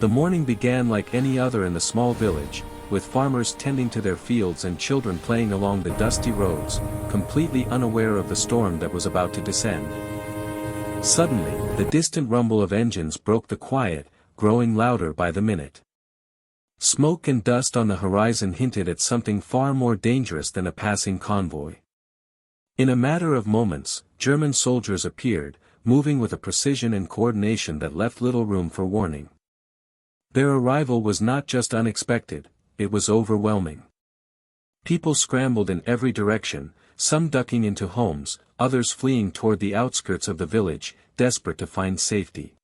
The morning began like any other in the small village, with farmers tending to their fields and children playing along the dusty roads, completely unaware of the storm that was about to descend. Suddenly, the distant rumble of engines broke the quiet, growing louder by the minute. Smoke and dust on the horizon hinted at something far more dangerous than a passing convoy. In a matter of moments, German soldiers appeared, moving with a precision and coordination that left little room for warning. Their arrival was not just unexpected, it was overwhelming. People scrambled in every direction, some ducking into homes, others fleeing toward the outskirts of the village, desperate to find safety.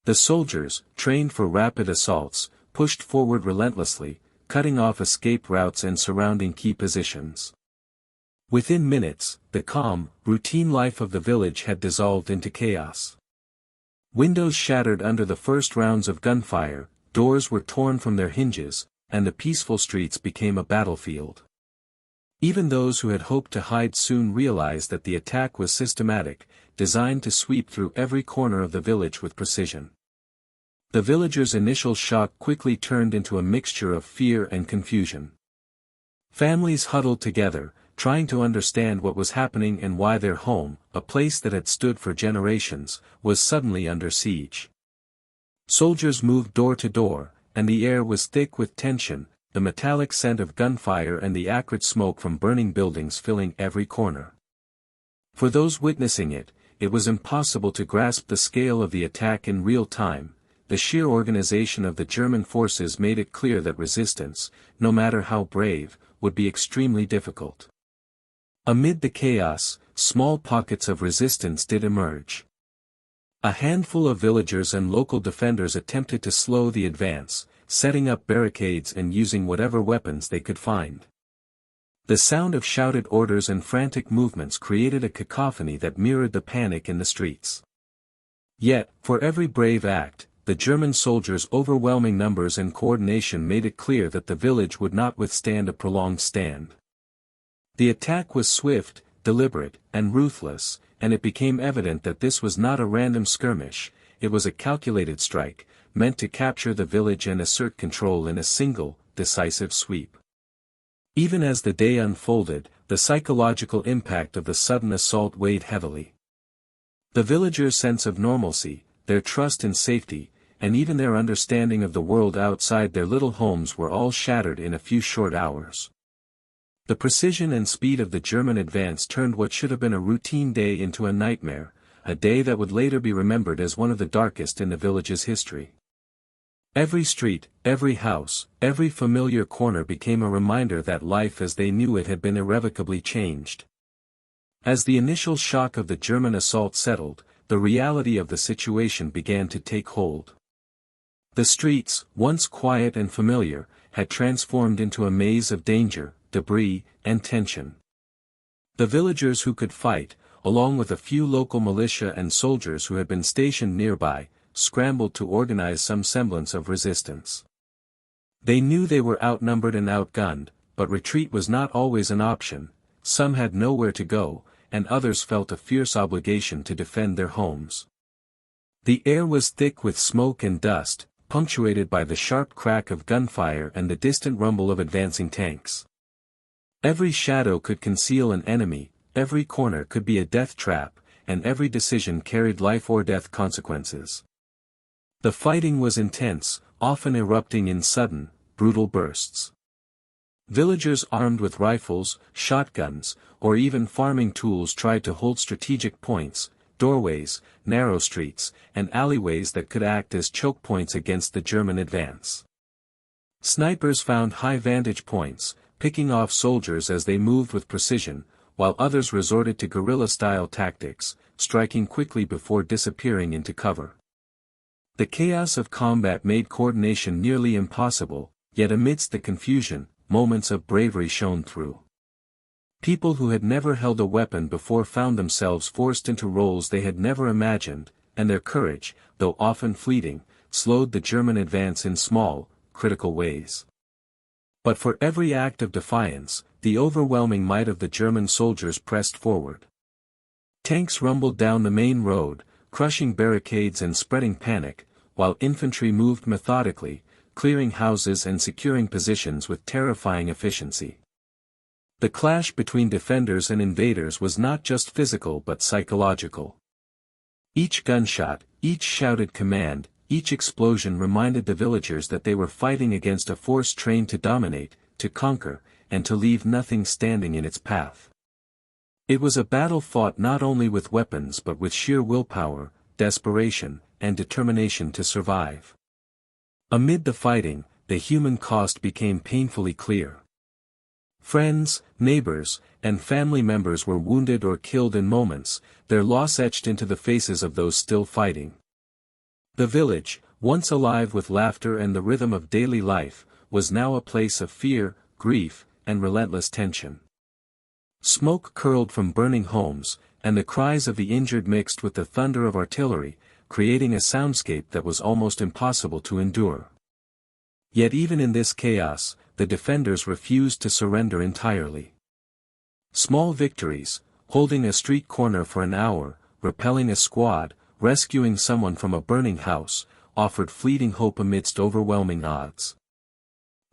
The soldiers, trained for rapid assaults, pushed forward relentlessly, cutting off escape routes and surrounding key positions. Within minutes, the calm, routine life of the village had dissolved into chaos. Windows shattered under the first rounds of gunfire, doors were torn from their hinges, and the peaceful streets became a battlefield. Even those who had hoped to hide soon realized that the attack was systematic, designed to sweep through every corner of the village with precision. The villagers' initial shock quickly turned into a mixture of fear and confusion. Families huddled together, trying to understand what was happening and why their home, a place that had stood for generations, was suddenly under siege. Soldiers moved door to door, and the air was thick with tension, the metallic scent of gunfire and the acrid smoke from burning buildings filling every corner. For those witnessing it, it was impossible to grasp the scale of the attack in real time. The sheer organization of the German forces made it clear that resistance, no matter how brave, would be extremely difficult. Amid the chaos, small pockets of resistance did emerge. A handful of villagers and local defenders attempted to slow the advance, setting up barricades and using whatever weapons they could find. The sound of shouted orders and frantic movements created a cacophony that mirrored the panic in the streets. Yet, for every brave act, the German soldiers' overwhelming numbers and coordination made it clear that the village would not withstand a prolonged stand. The attack was swift, deliberate, and ruthless, and it became evident that this was not a random skirmish, it was a calculated strike, meant to capture the village and assert control in a single, decisive sweep. Even as the day unfolded, the psychological impact of the sudden assault weighed heavily. The villagers' sense of normalcy, their trust in safety, and even their understanding of the world outside their little homes were all shattered in a few short hours. The precision and speed of the German advance turned what should have been a routine day into a nightmare, a day that would later be remembered as one of the darkest in the village's history. Every street, every house, every familiar corner became a reminder that life as they knew it had been irrevocably changed. As the initial shock of the German assault settled, the reality of the situation began to take hold. The streets, once quiet and familiar, had transformed into a maze of danger, debris, and tension. The villagers who could fight, along with a few local militia and soldiers who had been stationed nearby, scrambled to organize some semblance of resistance. They knew they were outnumbered and outgunned, but retreat was not always an option, some had nowhere to go, and others felt a fierce obligation to defend their homes. The air was thick with smoke and dust, punctuated by the sharp crack of gunfire and the distant rumble of advancing tanks. Every shadow could conceal an enemy, every corner could be a death trap, and every decision carried life or death consequences. The fighting was intense, often erupting in sudden, brutal bursts. Villagers armed with rifles, shotguns, or even farming tools tried to hold strategic points, doorways, narrow streets, and alleyways that could act as choke points against the German advance. Snipers found high vantage points, picking off soldiers as they moved with precision, while others resorted to guerrilla-style tactics, striking quickly before disappearing into cover. The chaos of combat made coordination nearly impossible, yet amidst the confusion, moments of bravery shone through. People who had never held a weapon before found themselves forced into roles they had never imagined, and their courage, though often fleeting, slowed the German advance in small, critical ways. But for every act of defiance, the overwhelming might of the German soldiers pressed forward. Tanks rumbled down the main road, crushing barricades and spreading panic, while infantry moved methodically, clearing houses and securing positions with terrifying efficiency. The clash between defenders and invaders was not just physical but psychological. Each gunshot, each shouted command, each explosion reminded the villagers that they were fighting against a force trained to dominate, to conquer, and to leave nothing standing in its path. It was a battle fought not only with weapons but with sheer willpower, desperation, and determination to survive. Amid the fighting, the human cost became painfully clear. Friends, neighbors, and family members were wounded or killed in moments, their loss etched into the faces of those still fighting. The village, once alive with laughter and the rhythm of daily life, was now a place of fear, grief, and relentless tension. Smoke curled from burning homes, and the cries of the injured mixed with the thunder of artillery, creating a soundscape that was almost impossible to endure. Yet even in this chaos, the defenders refused to surrender entirely. Small victories, holding a street corner for an hour, repelling a squad, rescuing someone from a burning house, offered fleeting hope amidst overwhelming odds.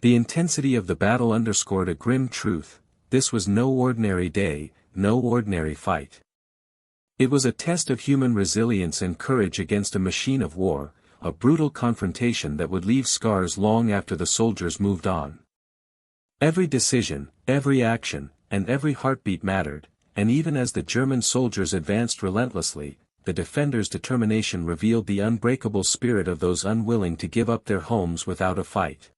The intensity of the battle underscored a grim truth: this was no ordinary day, no ordinary fight. It was a test of human resilience and courage against a machine of war, a brutal confrontation that would leave scars long after the soldiers moved on. Every decision, every action, and every heartbeat mattered, and even as the German soldiers advanced relentlessly, the defenders' determination revealed the unbreakable spirit of those unwilling to give up their homes without a fight.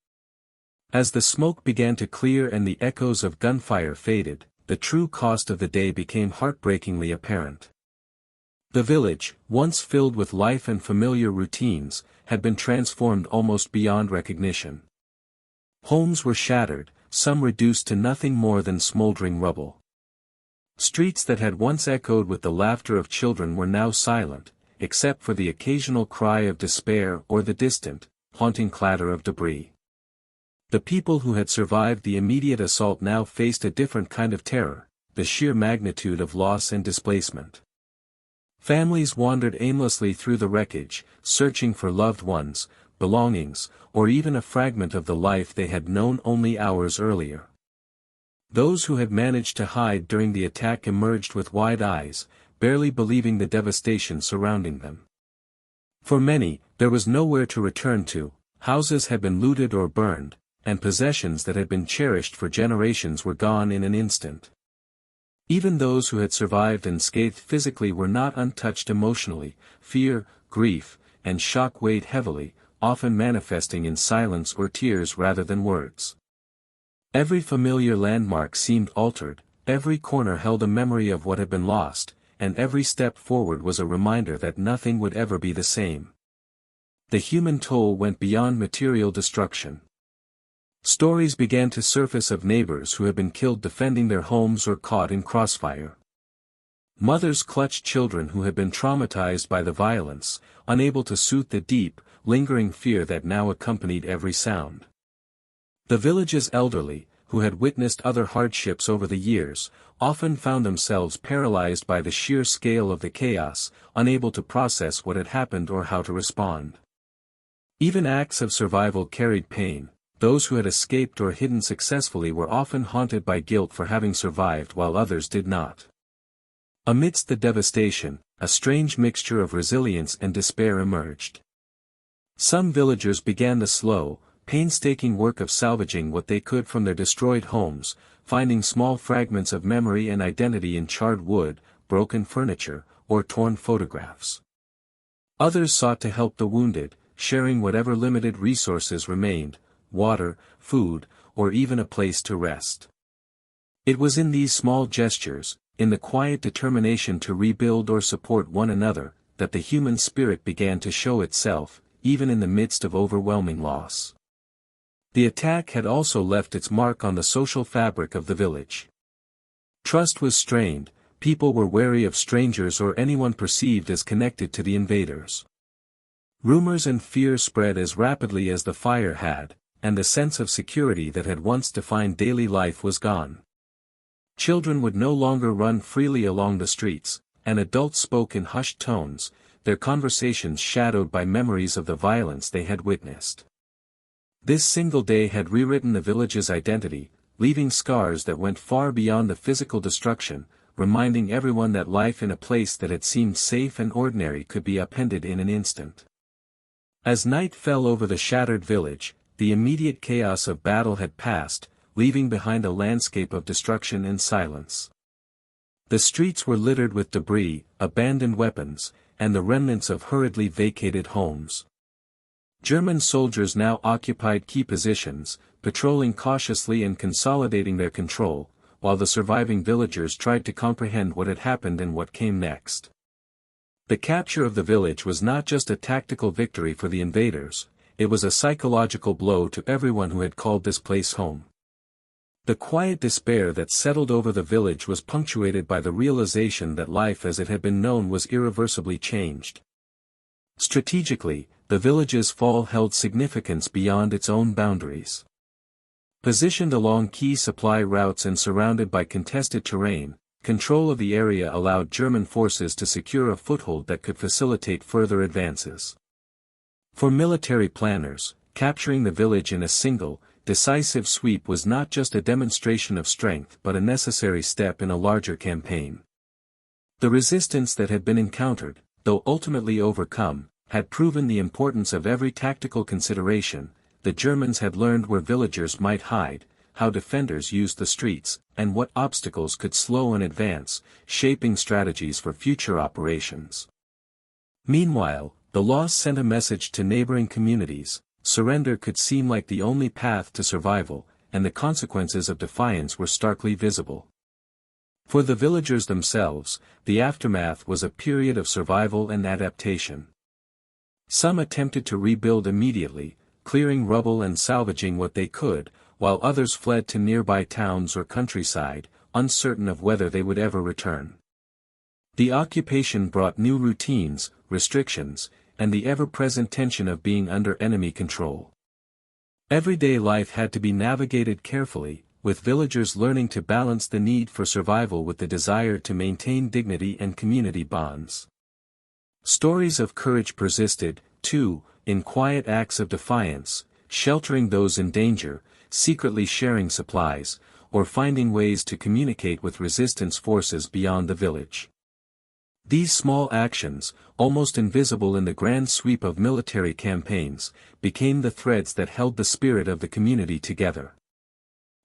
As the smoke began to clear and the echoes of gunfire faded, the true cost of the day became heartbreakingly apparent. The village, once filled with life and familiar routines, had been transformed almost beyond recognition. Homes were shattered, some reduced to nothing more than smoldering rubble. Streets that had once echoed with the laughter of children were now silent, except for the occasional cry of despair or the distant, haunting clatter of debris. The people who had survived the immediate assault now faced a different kind of terror, the sheer magnitude of loss and displacement. Families wandered aimlessly through the wreckage, searching for loved ones, belongings, or even a fragment of the life they had known only hours earlier. Those who had managed to hide during the attack emerged with wide eyes, barely believing the devastation surrounding them. For many, there was nowhere to return to, houses had been looted or burned, and possessions that had been cherished for generations were gone in an instant. Even those who had survived unscathed physically were not untouched emotionally. Fear, grief, and shock weighed heavily, often manifesting in silence or tears rather than words. Every familiar landmark seemed altered, every corner held a memory of what had been lost, and every step forward was a reminder that nothing would ever be the same. The human toll went beyond material destruction. Stories began to surface of neighbors who had been killed defending their homes or caught in crossfire. Mothers clutched children who had been traumatized by the violence, unable to soothe the deep, lingering fear that now accompanied every sound. The village's elderly, who had witnessed other hardships over the years, often found themselves paralyzed by the sheer scale of the chaos, unable to process what had happened or how to respond. Even acts of survival carried pain. Those who had escaped or hidden successfully were often haunted by guilt for having survived while others did not. Amidst the devastation, a strange mixture of resilience and despair emerged. Some villagers began the slow, painstaking work of salvaging what they could from their destroyed homes, finding small fragments of memory and identity in charred wood, broken furniture, or torn photographs. Others sought to help the wounded, sharing whatever limited resources remained: water, food, or even a place to rest. It was in these small gestures, in the quiet determination to rebuild or support one another, that the human spirit began to show itself, even in the midst of overwhelming loss. The attack had also left its mark on the social fabric of the village. Trust was strained, people were wary of strangers or anyone perceived as connected to the invaders. Rumors and fear spread as rapidly as the fire had, and the sense of security that had once defined daily life was gone. Children would no longer run freely along the streets, and adults spoke in hushed tones, their conversations shadowed by memories of the violence they had witnessed. This single day had rewritten the village's identity, leaving scars that went far beyond the physical destruction, reminding everyone that life in a place that had seemed safe and ordinary could be upended in an instant. As night fell over the shattered village, the immediate chaos of battle had passed, leaving behind a landscape of destruction and silence. The streets were littered with debris, abandoned weapons, and the remnants of hurriedly vacated homes. German soldiers now occupied key positions, patrolling cautiously and consolidating their control, while the surviving villagers tried to comprehend what had happened and what came next. The capture of the village was not just a tactical victory for the invaders, it was a psychological blow to everyone who had called this place home. The quiet despair that settled over the village was punctuated by the realization that life as it had been known was irreversibly changed. Strategically, the village's fall held significance beyond its own boundaries. Positioned along key supply routes and surrounded by contested terrain, control of the area allowed German forces to secure a foothold that could facilitate further advances. For military planners, capturing the village in a single, decisive sweep was not just a demonstration of strength but a necessary step in a larger campaign. The resistance that had been encountered, though ultimately overcome, had proven the importance of every tactical consideration. The Germans had learned where villagers might hide, how defenders used the streets, and what obstacles could slow an advance, shaping strategies for future operations. Meanwhile, the loss sent a message to neighboring communities: surrender could seem like the only path to survival, and the consequences of defiance were starkly visible. For the villagers themselves, the aftermath was a period of survival and adaptation. Some attempted to rebuild immediately, clearing rubble and salvaging what they could, while others fled to nearby towns or countryside, uncertain of whether they would ever return. The occupation brought new routines, restrictions, and the ever-present tension of being under enemy control. Everyday life had to be navigated carefully, with villagers learning to balance the need for survival with the desire to maintain dignity and community bonds. Stories of courage persisted, too, in quiet acts of defiance, sheltering those in danger, secretly sharing supplies, or finding ways to communicate with resistance forces beyond the village. These small actions, almost invisible in the grand sweep of military campaigns, became the threads that held the spirit of the community together.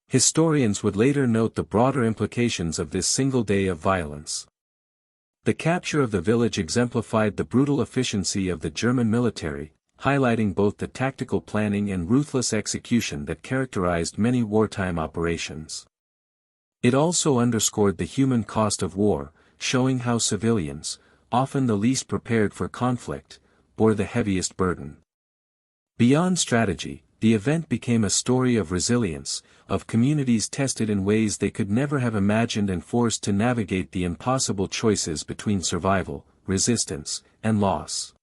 Historians would later note the broader implications of this single day of violence. The capture of the village exemplified the brutal efficiency of the German military, highlighting both the tactical planning and ruthless execution that characterized many wartime operations. It also underscored the human cost of war, showing how civilians, often the least prepared for conflict, bore the heaviest burden. Beyond strategy, the event became a story of resilience, of communities tested in ways they could never have imagined and forced to navigate the impossible choices between survival, resistance, and loss.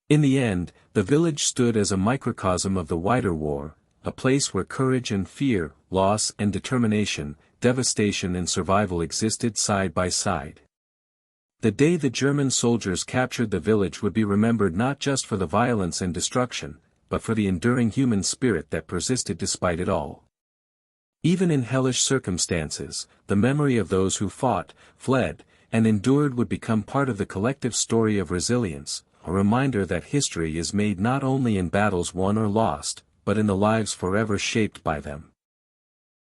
In the end, the village stood as a microcosm of the wider war, a place where courage and fear, loss and determination, devastation and survival existed side by side. The day the German soldiers captured the village would be remembered not just for the violence and destruction, but for the enduring human spirit that persisted despite it all. Even in hellish circumstances, the memory of those who fought, fled, and endured would become part of the collective story of resilience, a reminder that history is made not only in battles won or lost, but in the lives forever shaped by them.